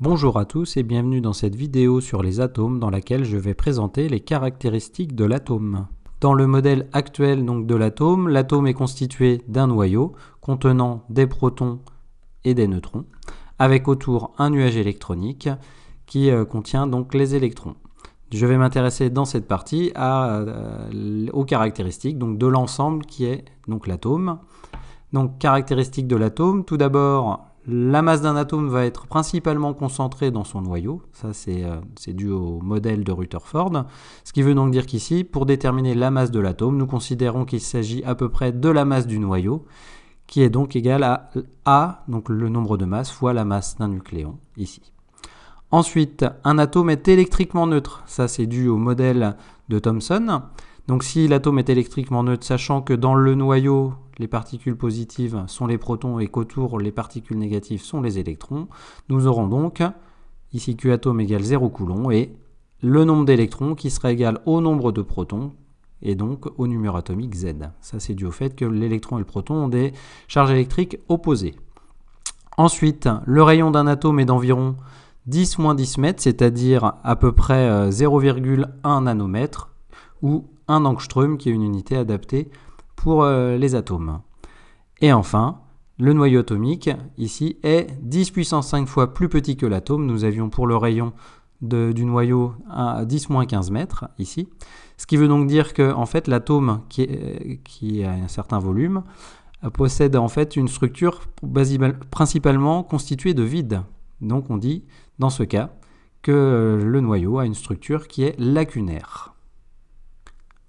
Bonjour à tous et bienvenue dans cette vidéo sur les atomes dans laquelle je vais présenter les caractéristiques de l'atome. Dans le modèle actuel de l'atome est constitué d'un noyau contenant des protons et des neutrons, avec autour un nuage électronique qui contient donc les électrons. Je vais m'intéresser dans cette partie aux caractéristiques de l'ensemble qui est l'atome. Donc caractéristiques de l'atome, tout d'abord la masse d'un atome va être principalement concentrée dans son noyau, ça c'est dû au modèle de Rutherford, ce qui veut donc dire qu'ici, pour déterminer la masse de l'atome, nous considérons qu'il s'agit à peu près de la masse du noyau, qui est donc égale à A, donc le nombre de masses, fois la masse d'un nucléon, ici. Ensuite, un atome est électriquement neutre, ça c'est dû au modèle de Thomson. Donc si l'atome est électriquement neutre, sachant que dans le noyau, les particules positives sont les protons et qu'autour, les particules négatives sont les électrons, nous aurons donc ici Q atome égale 0 coulomb et le nombre d'électrons qui sera égal au nombre de protons et donc au numéro atomique Z. Ça c'est dû au fait que l'électron et le proton ont des charges électriques opposées. Ensuite, le rayon d'un atome est d'environ 10-10 mètres, c'est-à-dire à peu près 0,1 nanomètre ou 1 angstrom qui est une unité adaptée pour les atomes. Et enfin, le noyau atomique ici est 10 puissance 5 fois plus petit que l'atome. Nous avions pour le rayon du noyau à 10-15 mètres ici. Ce qui veut donc dire que en fait, l'atome qui a un certain volume possède en fait une structure principalement constituée de vide. Donc on dit dans ce cas que le noyau a une structure qui est lacunaire.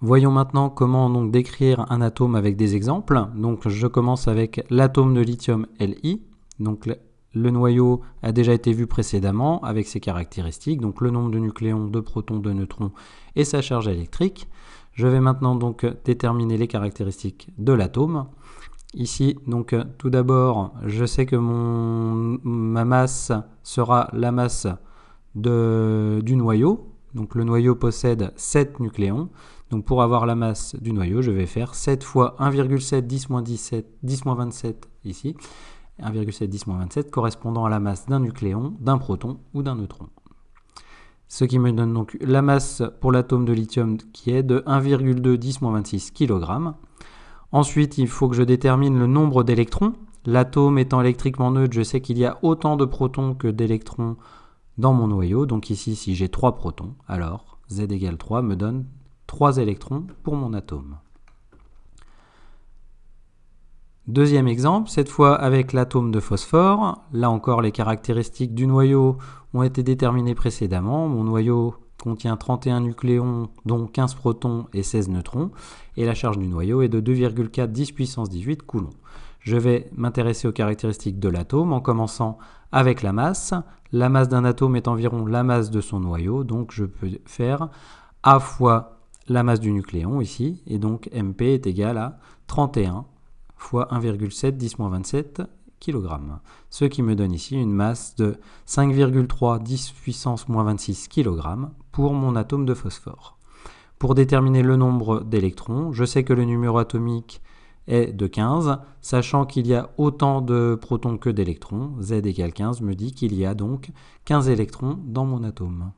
Voyons maintenant comment décrire un atome avec des exemples. Donc je commence avec l'atome de lithium Li. Donc le noyau a déjà été vu précédemment avec ses caractéristiques, donc le nombre de nucléons, de protons, de neutrons et sa charge électrique. Je vais maintenant déterminer les caractéristiques de l'atome. Ici, tout d'abord, je sais que ma masse sera la masse du noyau. Donc le noyau possède 7 nucléons. Donc pour avoir la masse du noyau, je vais faire 7 fois 1,7 10-27 ici. 1,7 10-27 correspondant à la masse d'un nucléon, d'un proton ou d'un neutron. Ce qui me donne donc la masse pour l'atome de lithium qui est de 1,2 10-26 kg. Ensuite, il faut que je détermine le nombre d'électrons. L'atome étant électriquement neutre, je sais qu'il y a autant de protons que d'électrons dans mon noyau. Donc ici, si j'ai 3 protons, alors Z égale 3 me donne 3 électrons pour mon atome. Deuxième exemple, cette fois avec l'atome de phosphore. Là encore, les caractéristiques du noyau ont été déterminées précédemment. Mon noyau contient 31 nucléons, dont 15 protons et 16 neutrons. Et la charge du noyau est de 2,4 10 puissance 18 coulombs. Je vais m'intéresser aux caractéristiques de l'atome en commençant avec la masse. La masse d'un atome est environ la masse de son noyau, donc je peux faire A fois la masse du nucléon ici, et donc MP est égal à 31 fois 1,7 10-27 kg. Ce qui me donne ici une masse de 5,3 10 puissance 26 kg pour mon atome de phosphore. Pour déterminer le nombre d'électrons, je sais que le numéro atomique est de 15, sachant qu'il y a autant de protons que d'électrons. Z égale 15 me dit qu'il y a donc 15 électrons dans mon atome.